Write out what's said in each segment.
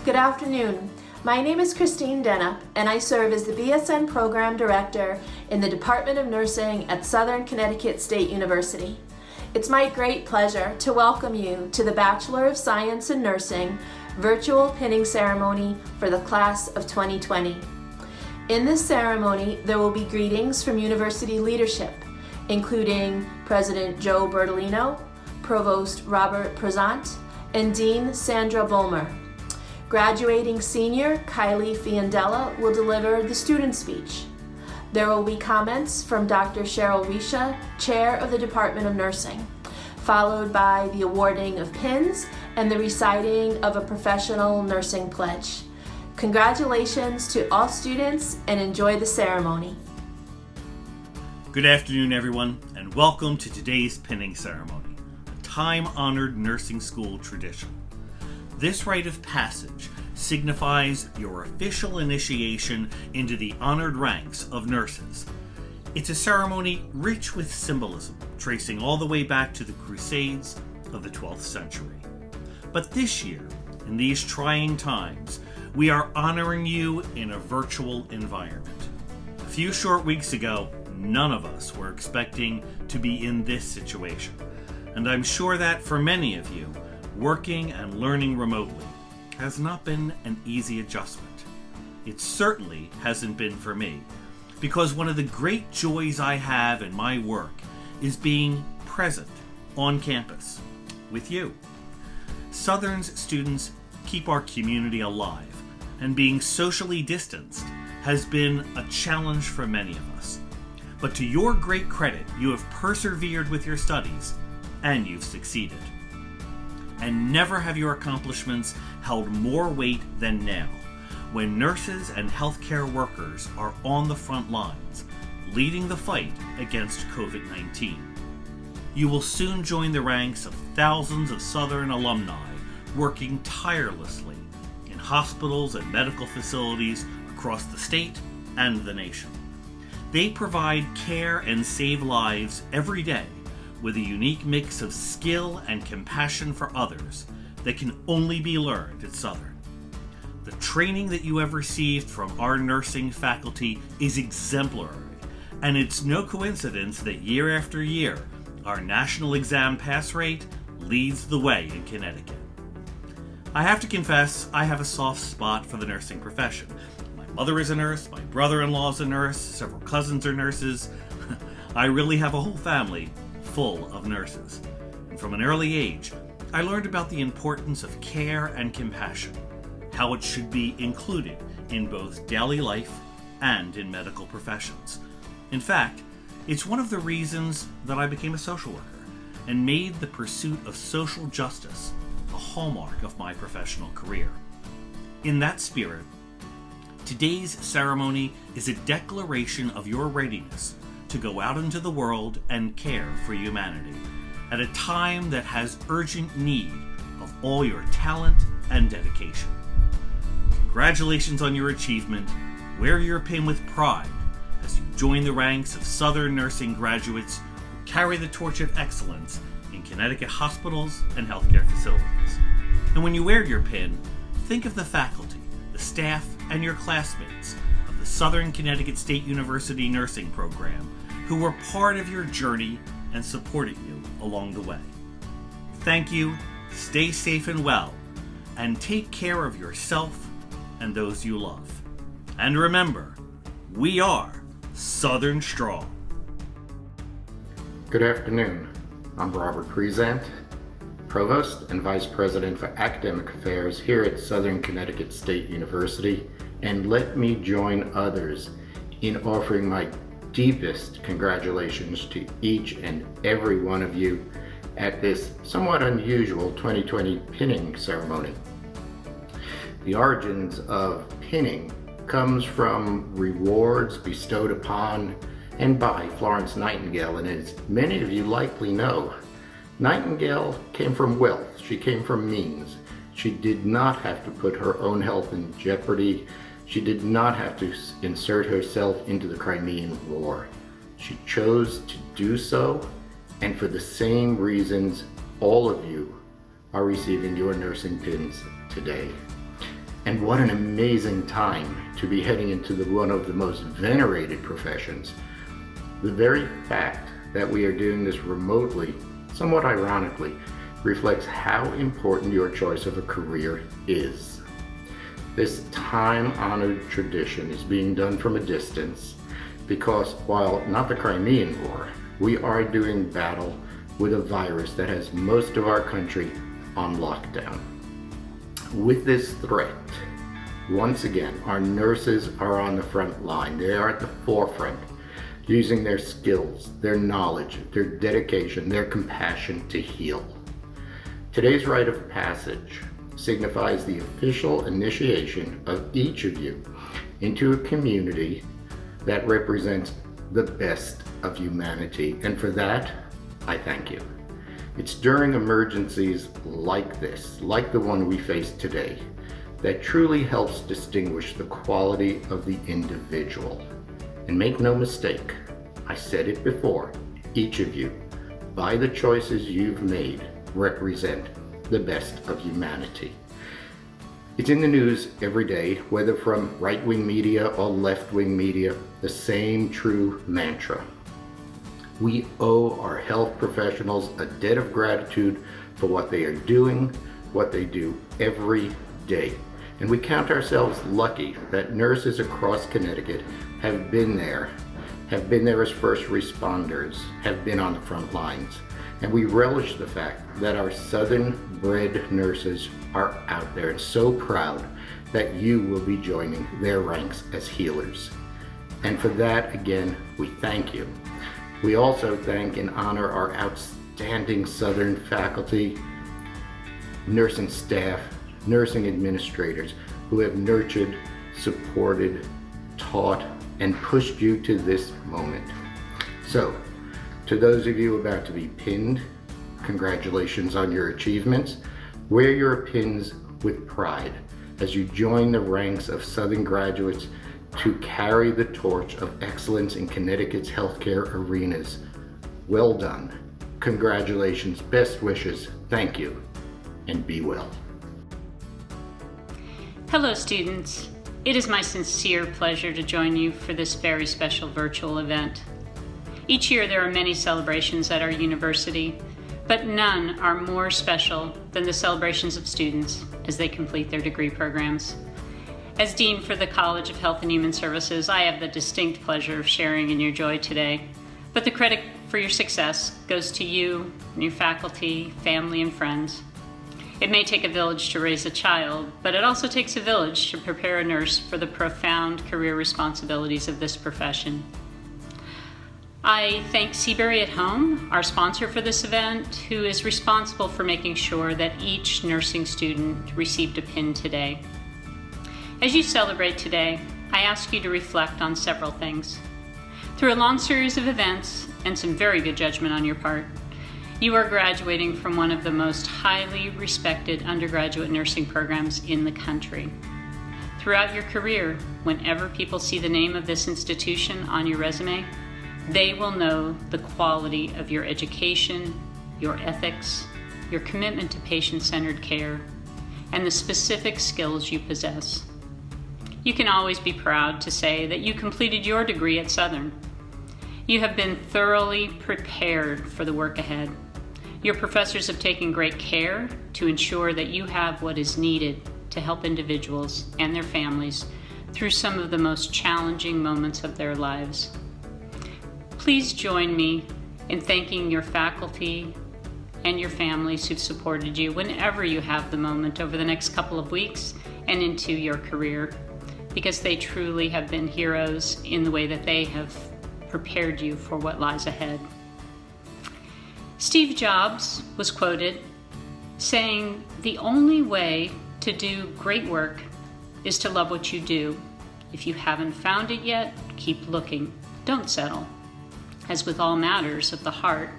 Good afternoon. My name is Christine Denup, and I serve as the BSN Program Director in the Department of Nursing at Southern Connecticut State University. It's my great pleasure to welcome you to the Bachelor of Science in Nursing virtual pinning ceremony for the class of 2020. In this ceremony, there will be greetings from university leadership, including President Joe Bertolino, Provost Robert Prezant, and Dean Sandra Bulmer. Graduating senior Kylie Fiandella will deliver the student speech. There will be comments from Dr. Cheryl Risha, Chair of the Department of Nursing, followed by the awarding of pins and the reciting of a professional nursing pledge. Congratulations to all students and enjoy the ceremony. Good afternoon, everyone, and welcome to today's pinning ceremony, a time-honored nursing school tradition. This rite of passage signifies your official initiation into the honored ranks of nurses. It's a ceremony rich with symbolism, tracing all the way back to the Crusades of the 12th century. But this year, in these trying times, we are honoring you in a virtual environment. A few short weeks ago, none of us were expecting to be in this situation, and I'm sure that for many of you, working and learning remotely has not been an easy adjustment. It certainly hasn't been for me, because one of the great joys I have in my work is being present on campus with you. Southern's students keep our community alive, and being socially distanced has been a challenge for many of us. But to your great credit, you have persevered with your studies, and you've succeeded. And never have your accomplishments held more weight than now, when nurses and healthcare workers are on the front lines, leading the fight against COVID-19. You will soon join the ranks of thousands of Southern alumni working tirelessly in hospitals and medical facilities across the state and the nation. They provide care and save lives every day, with a unique mix of skill and compassion for others that can only be learned at Southern. The training that you have received from our nursing faculty is exemplary, and it's no coincidence that year after year, our national exam pass rate leads the way in Connecticut. I have to confess, I have a soft spot for the nursing profession. My mother is a nurse, my brother-in-law is a nurse, several cousins are nurses. I really have a whole family full of nurses. And from an early age, I learned about the importance of care and compassion, how it should be included in both daily life and in medical professions. In fact, it's one of the reasons that I became a social worker and made the pursuit of social justice a hallmark of my professional career. In that spirit, today's ceremony is a declaration of your readiness to go out into the world and care for humanity at a time that has urgent need of all your talent and dedication. Congratulations on your achievement. Wear your pin with pride as you join the ranks of Southern nursing graduates who carry the torch of excellence in Connecticut hospitals and healthcare facilities. And when you wear your pin, think of the faculty, the staff, and your classmates of the Southern Connecticut State University nursing program who were part of your journey and supported you along the way. Thank you, stay safe and well, and take care of yourself and those you love. And remember, we are Southern Strong. Good afternoon. I'm Robert Prezant, Provost and Vice President for Academic Affairs here at Southern Connecticut State University, and let me join others in offering my deepest congratulations to each and every one of you at this somewhat unusual 2020 pinning ceremony. The origins of pinning comes from rewards bestowed upon and by Florence Nightingale, and as many of you likely know, Nightingale came from wealth, she came from means. She did not have to put her own health in jeopardy. She did not have to insert herself into the Crimean War. She chose to do so, and for the same reasons all of you are receiving your nursing pins today. And what an amazing time to be heading into one of the most venerated professions. The very fact that we are doing this remotely, somewhat ironically, reflects how important your choice of a career is. This time-honored tradition is being done from a distance because while not the Crimean War, we are doing battle with a virus that has most of our country on lockdown. With this threat, once again, our nurses are on the front line. They are at the forefront, using their skills, their knowledge, their dedication, their compassion to heal. Today's rite of passage signifies the official initiation of each of you into a community that represents the best of humanity, and for that, I thank you. It's during emergencies like this, like the one we face today, that truly helps distinguish the quality of the individual. And make no mistake, I said it before, each of you, by the choices you've made, represent the best of humanity. It's in the news every day, whether from right-wing media or left-wing media, the same true mantra. We owe our health professionals a debt of gratitude for what they are doing, what they do every day. And we count ourselves lucky that nurses across Connecticut have been there as first responders, have been on the front lines. And we relish the fact that our Southern-bred nurses are out there, and so proud that you will be joining their ranks as healers. And for that, again, we thank you. We also thank and honor our outstanding Southern faculty, nursing staff, nursing administrators who have nurtured, supported, taught, and pushed you to this moment. So, to those of you about to be pinned, congratulations on your achievements. Wear your pins with pride as you join the ranks of Southern graduates to carry the torch of excellence in Connecticut's healthcare arenas. Well done. Congratulations, best wishes, thank you, and be well. Hello students. It is my sincere pleasure to join you for this very special virtual event. Each year there are many celebrations at our university, but none are more special than the celebrations of students as they complete their degree programs. As Dean for the College of Health and Human Services, I have the distinct pleasure of sharing in your joy today, but the credit for your success goes to you and your faculty, family, and friends. It may take a village to raise a child, but it also takes a village to prepare a nurse for the profound career responsibilities of this profession. I thank Seabury at Home, our sponsor for this event, who is responsible for making sure that each nursing student received a pin today. As you celebrate today, I ask you to reflect on several things. Through a long series of events and some very good judgment on your part, you are graduating from one of the most highly respected undergraduate nursing programs in the country. Throughout your career, whenever people see the name of this institution on your resume, they will know the quality of your education, your ethics, your commitment to patient-centered care, and the specific skills you possess. You can always be proud to say that you completed your degree at Southern. You have been thoroughly prepared for the work ahead. Your professors have taken great care to ensure that you have what is needed to help individuals and their families through some of the most challenging moments of their lives. Please join me in thanking your faculty and your families who've supported you whenever you have the moment over the next couple of weeks and into your career, because they truly have been heroes in the way that they have prepared you for what lies ahead. Steve Jobs was quoted saying, "The only way to do great work is to love what you do. If you haven't found it yet, keep looking. Don't settle. As with all matters of the heart,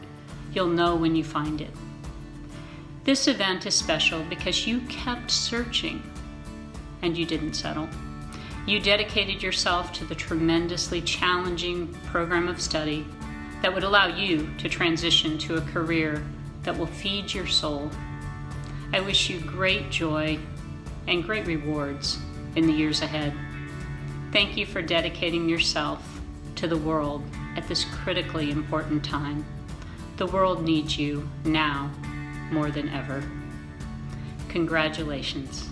you'll know when you find it." This event is special because you kept searching and you didn't settle. You dedicated yourself to the tremendously challenging program of study that would allow you to transition to a career that will feed your soul. I wish you great joy and great rewards in the years ahead. Thank you for dedicating yourself to the world at this critically important time. The world needs you now more than ever. Congratulations.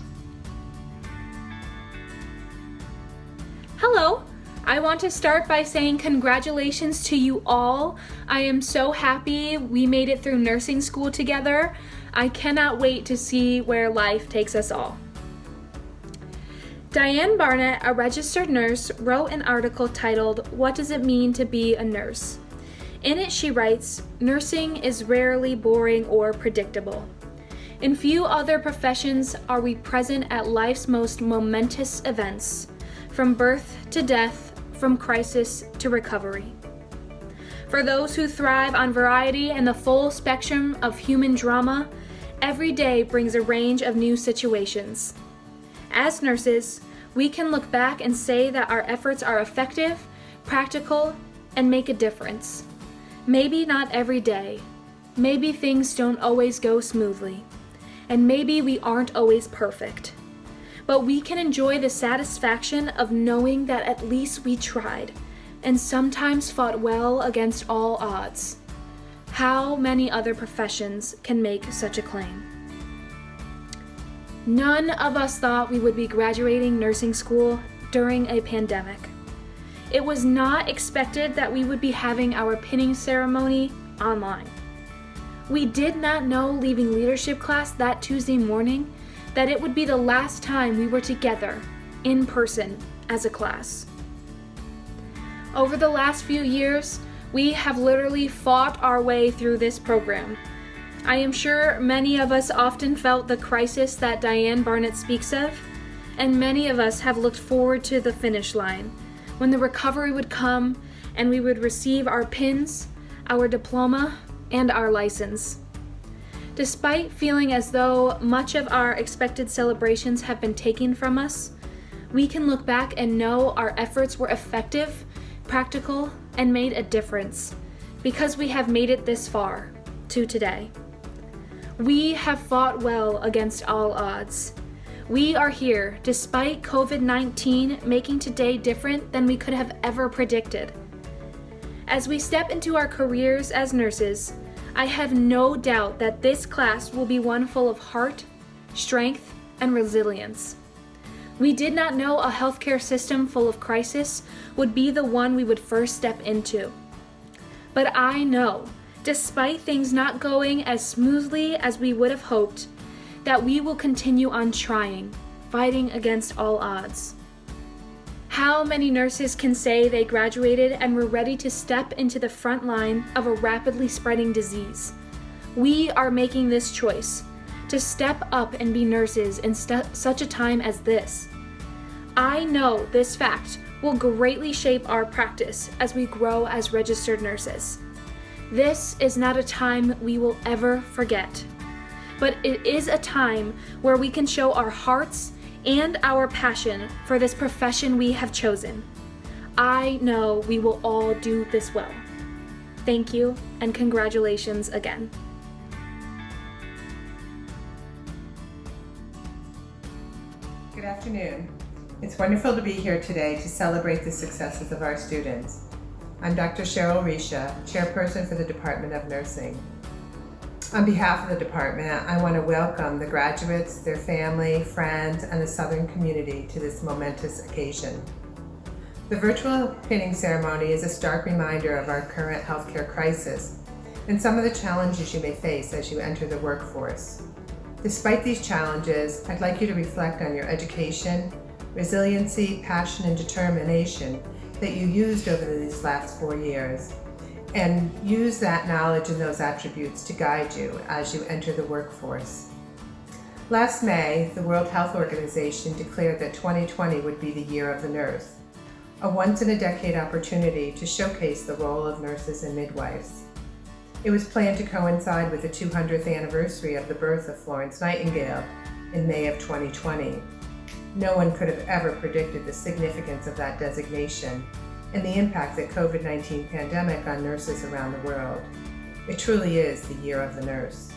Hello! I want to start by saying congratulations to you all. I am so happy we made it through nursing school together. I cannot wait to see where life takes us all. Diane Barnett, a registered nurse, wrote an article titled, "What Does It Mean to Be a Nurse?" In it she writes, "Nursing is rarely boring or predictable. In few other professions are we present at life's most momentous events, from birth to death, from crisis to recovery. For those who thrive on variety and the full spectrum of human drama, every day brings a range of new situations. As nurses, we can look back and say that our efforts are effective, practical, and make a difference. Maybe not every day. Maybe things don't always go smoothly. And maybe we aren't always perfect. But we can enjoy the satisfaction of knowing that at least we tried, and sometimes fought well against all odds. How many other professions can make such a claim?" None of us thought we would be graduating nursing school during a pandemic. It was not expected that we would be having our pinning ceremony online. We did not know leaving leadership class that Tuesday morning that it would be the last time we were together in person as a class. Over the last few years, we have literally fought our way through this program. I am sure many of us often felt the crisis that Diane Barnett speaks of, and many of us have looked forward to the finish line, when the recovery would come and we would receive our pins, our diploma, and our license. Despite feeling as though much of our expected celebrations have been taken from us, we can look back and know our efforts were effective, practical, and made a difference, because we have made it this far, to today. We have fought well against all odds. We are here despite COVID-19 making today different than we could have ever predicted. As we step into our careers as nurses, I have no doubt that this class will be one full of heart, strength, and resilience. We did not know a healthcare system full of crisis would be the one we would first step into. But I know, despite things not going as smoothly as we would have hoped, that we will continue on trying, fighting against all odds. How many nurses can say they graduated and were ready to step into the front line of a rapidly spreading disease? We are making this choice, to step up and be nurses in such a time as this. I know this fact will greatly shape our practice as we grow as registered nurses. This is not a time we will ever forget, but it is a time where we can show our hearts and our passion for this profession we have chosen. I know we will all do this well. Thank you, and congratulations again. Good afternoon. It's wonderful to be here today to celebrate the successes of our students. I'm Dr. Cheryl Risha, Chairperson for the Department of Nursing. On behalf of the department, I want to welcome the graduates, their family, friends, and the Southern community to this momentous occasion. The virtual pinning ceremony is a stark reminder of our current healthcare crisis and some of the challenges you may face as you enter the workforce. Despite these challenges, I'd like you to reflect on your education, resiliency, passion, and determination that you used over these last 4 years, and use that knowledge and those attributes to guide you as you enter the workforce. Last May, the World Health Organization declared that 2020 would be the year of the nurse, a once-in-a-decade opportunity to showcase the role of nurses and midwives. It was planned to coincide with the 200th anniversary of the birth of Florence Nightingale in May of 2020. No one could have ever predicted the significance of that designation and the impact that COVID-19 pandemic on nurses around the world. It truly is the year of the nurse.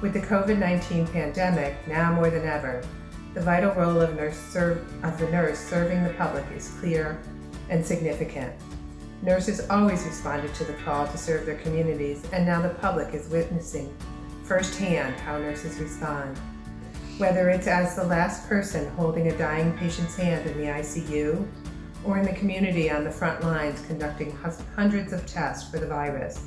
With the COVID-19 pandemic, now more than ever, the vital role of the nurse serving the public is clear and significant. Nurses always responded to the call to serve their communities, and now the public is witnessing firsthand how nurses respond. Whether it's as the last person holding a dying patient's hand in the ICU, or in the community on the front lines conducting hundreds of tests for the virus,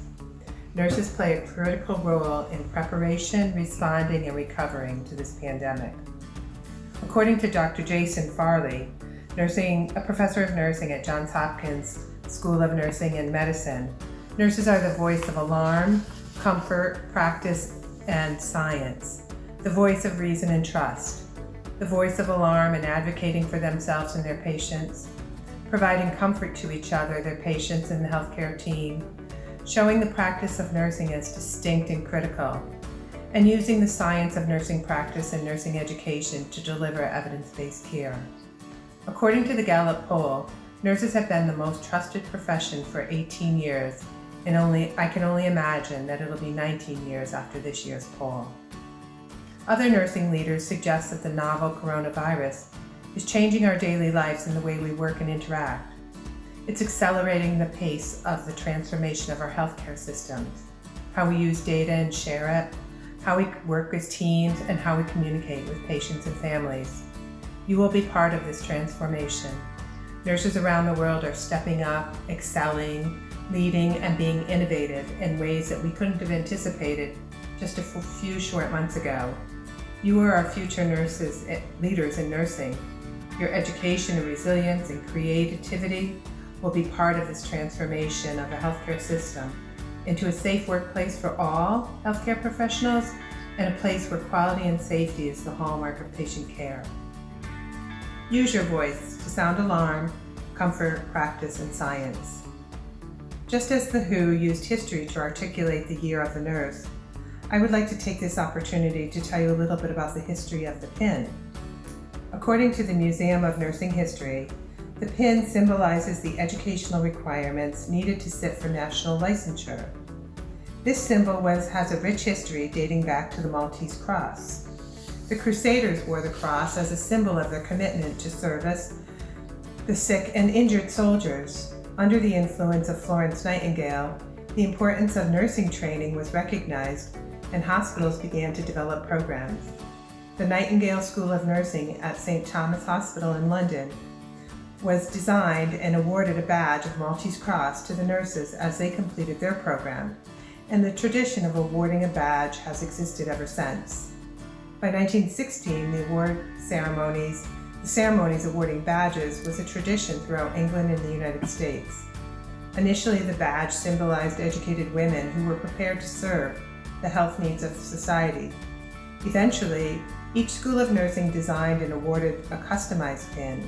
nurses play a critical role in preparation, responding, and recovering to this pandemic. According to Dr. Jason Farley, a professor of nursing at Johns Hopkins School of Nursing and Medicine, nurses are the voice of alarm, comfort, practice, and science, the voice of reason and trust, the voice of alarm and advocating for themselves and their patients, providing comfort to each other, their patients, and the healthcare team, showing the practice of nursing as distinct and critical, and using the science of nursing practice and nursing education to deliver evidence-based care. According to the Gallup poll, nurses have been the most trusted profession for 18 years, and I can only imagine that it'll be 19 years after this year's poll. Other nursing leaders suggest that the novel coronavirus is changing our daily lives and the way we work and interact. It's accelerating the pace of the transformation of our healthcare systems, how we use data and share it, how we work as teams, and how we communicate with patients and families. You will be part of this transformation. Nurses around the world are stepping up, excelling, leading, and being innovative in ways that we couldn't have anticipated just a few short months ago. You are our future leaders in nursing. Your education and resilience and creativity will be part of this transformation of the healthcare system into a safe workplace for all healthcare professionals and a place where quality and safety is the hallmark of patient care. Use your voice to sound alarm, comfort, practice, and science. Just as the WHO used history to articulate the year of the nurse, I would like to take this opportunity to tell you a little bit about the history of the pin. According to the Museum of Nursing History, the pin symbolizes the educational requirements needed to sit for national licensure. This symbol has a rich history dating back to the Maltese Cross. The Crusaders wore the cross as a symbol of their commitment to service the sick and injured soldiers. Under the influence of Florence Nightingale, the importance of nursing training was recognized and hospitals began to develop programs. The Nightingale School of Nursing at St. Thomas Hospital in London was designed and awarded a badge of Maltese Cross to the nurses as they completed their program, and the tradition of awarding a badge has existed ever since. By 1916, the ceremonies awarding badges was a tradition throughout England and the United States. Initially, the badge symbolized educated women who were prepared to serve the health needs of society. Eventually, each school of nursing designed and awarded a customized pin.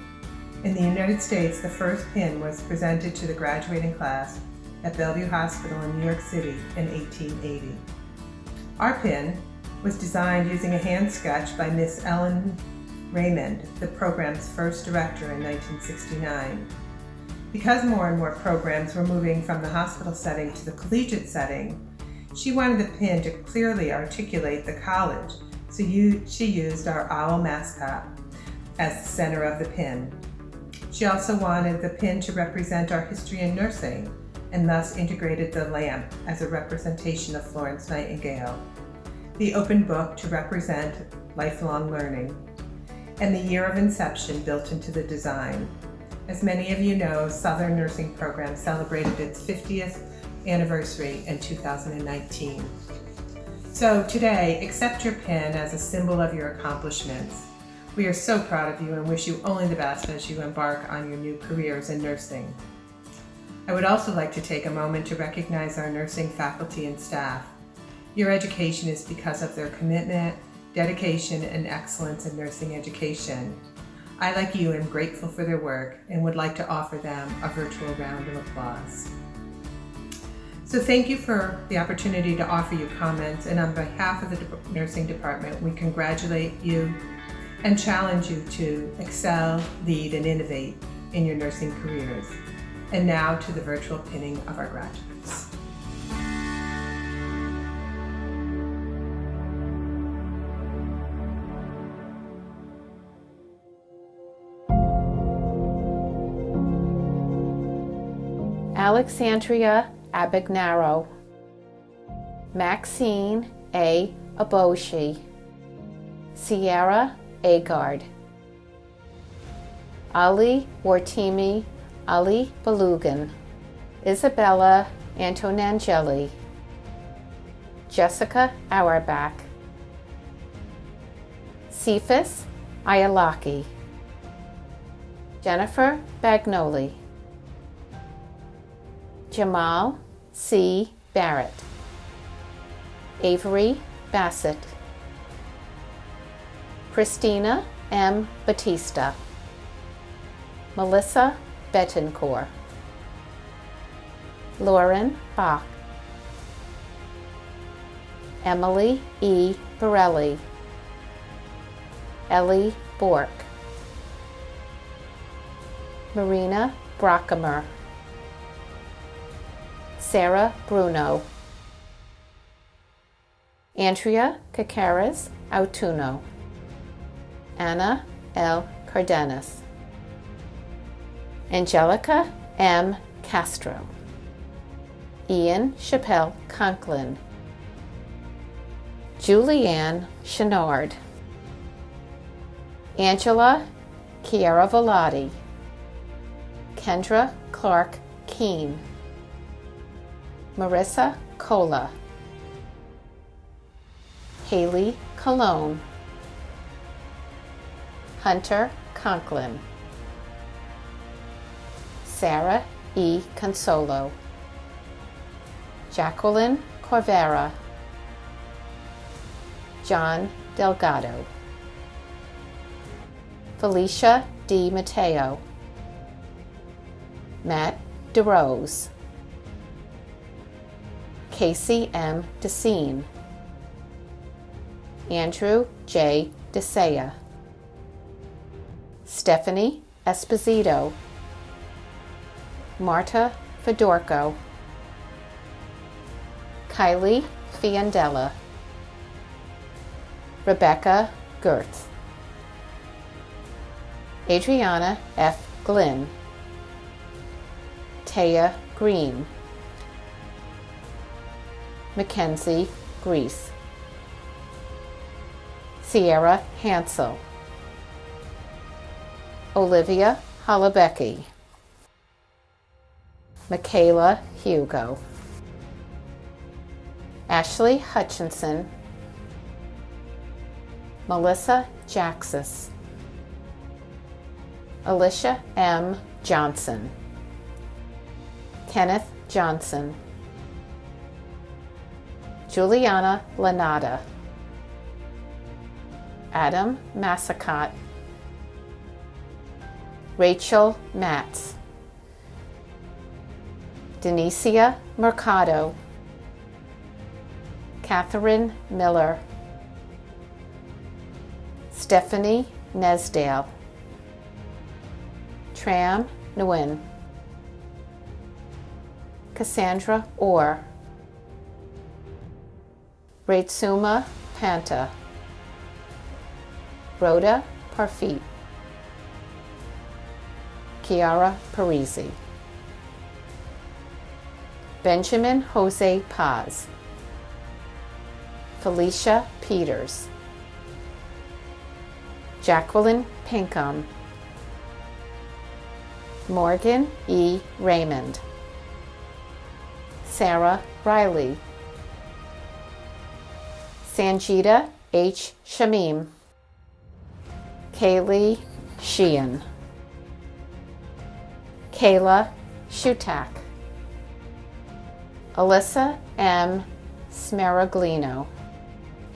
In the United States, the first pin was presented to the graduating class at Bellevue Hospital in New York City in 1880. Our pin was designed using a hand sketch by Miss Ellen Raymond, the program's first director in 1969. Because more and more programs were moving from the hospital setting to the collegiate setting, she wanted the pin to clearly articulate the college, so she used our owl mascot as the center of the pin. She also wanted the pin to represent our history in nursing, and thus integrated the lamp as a representation of Florence Nightingale, the open book to represent lifelong learning, and the year of inception built into the design. As many of you know, Southern Nursing Program celebrated its 50th anniversary in 2019. So today, accept your pin as a symbol of your accomplishments. We are so proud of you and wish you only the best as you embark on your new careers in nursing. I would also like to take a moment to recognize our nursing faculty and staff. Your education is because of their commitment, dedication, and excellence in nursing education. I, like you, am grateful for their work and would like to offer them a virtual round of applause. So thank you for the opportunity to offer you comments, and on behalf of the nursing department, we congratulate you and challenge you to excel, lead, and innovate in your nursing careers. And now to the virtual pinning of our graduates. Alexandria Abagnaro, Maxine A. Aboshi, Sierra Agard, Ali Wartimi Ali Belugan, Isabella Antonangeli, Jessica Auerbach, Cephas Ayalaki, Jennifer Bagnoli, Jamal C. Barrett, Avery Bassett, Christina M. Batista, Melissa Betancourt, Lauren Bach, Emily E. Borelli, Ellie Bork, Marina Brockamer, Sarah Bruno, Andrea Cacaras Autuno, Anna L. Cardenas, Angelica M. Castro, Ian Chappelle Conklin, Julianne Chenard, Angela Chiara Velati, Kendra Clark Keene, Marissa Cola, Haley Cologne, Hunter Conklin, Sarah E. Consolo, Jacqueline Corvera, John Delgado, Felicia D. Mateo, Matt DeRose, Casey M. Decine, Andrew J. DeSaya, Stephanie Esposito, Marta Fedorko, Kylie Fiandella, Rebecca Gertz, Adriana F. Glynn, Taya Green, Mackenzie Grease, Sierra Hansel, Olivia Holobecki, Michaela Hugo, Ashley Hutchinson, Melissa Jaxis, Alicia M. Johnson, Kenneth Johnson, Juliana Lanada, Adam Massacott, Rachel Matz, Denicia Mercado, Catherine Miller, Stephanie Nesdale, Tram Nguyen, Cassandra Orr, Ratsuma Panta, Rhoda Parfit, Chiara Parisi, Benjamin Jose Paz, Felicia Peters, Jacqueline Pinkham, Morgan E. Raymond, Sarah Riley, Sanjita H. Shamim, Kaylee Sheehan, Kayla Shutak, Alyssa M. Smaraglino,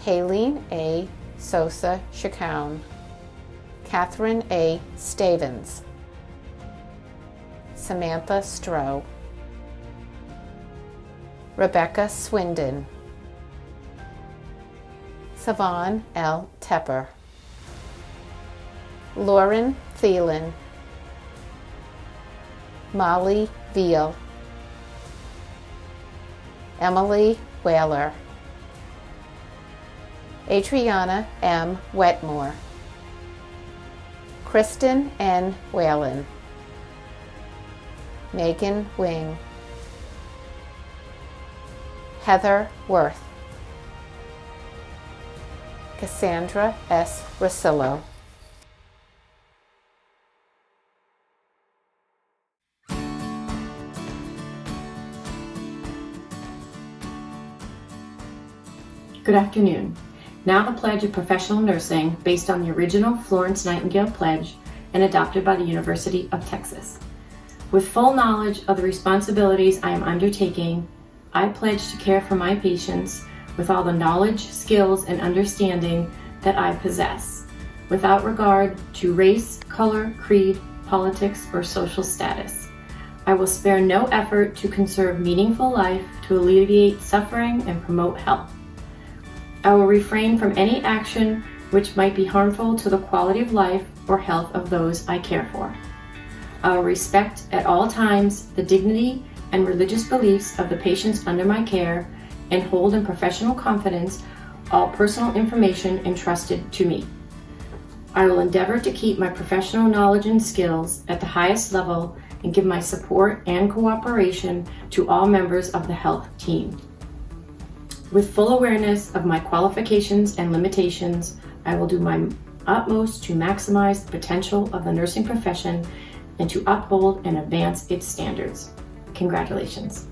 Haleen A. Sosa Chacown, Catherine A. Stavens, Samantha Stroh, Rebecca Swindon, Savon L. Tepper, Lauren Thielen, Molly Veal, Emily Whaler, Adriana M. Wetmore, Kristen N. Whalen, Megan Wing, Heather Worth, Cassandra S. Rosillo, Good afternoon. Now the Pledge of Professional Nursing, based on the original Florence Nightingale Pledge and adopted by the University of Texas. With full knowledge of the responsibilities I am undertaking, I pledge to care for my patients with all the knowledge, skills, and understanding that I possess, without regard to race, color, creed, politics, or social status. I will spare no effort to conserve meaningful life, to alleviate suffering, and promote health. I will refrain from any action which might be harmful to the quality of life or health of those I care for. I will respect at all times the dignity and religious beliefs of the patients under my care and hold in professional confidence all personal information entrusted to me. I will endeavor to keep my professional knowledge and skills at the highest level and give my support and cooperation to all members of the health team. With full awareness of my qualifications and limitations, I will do my utmost to maximize the potential of the nursing profession and to uphold and advance its standards. Congratulations.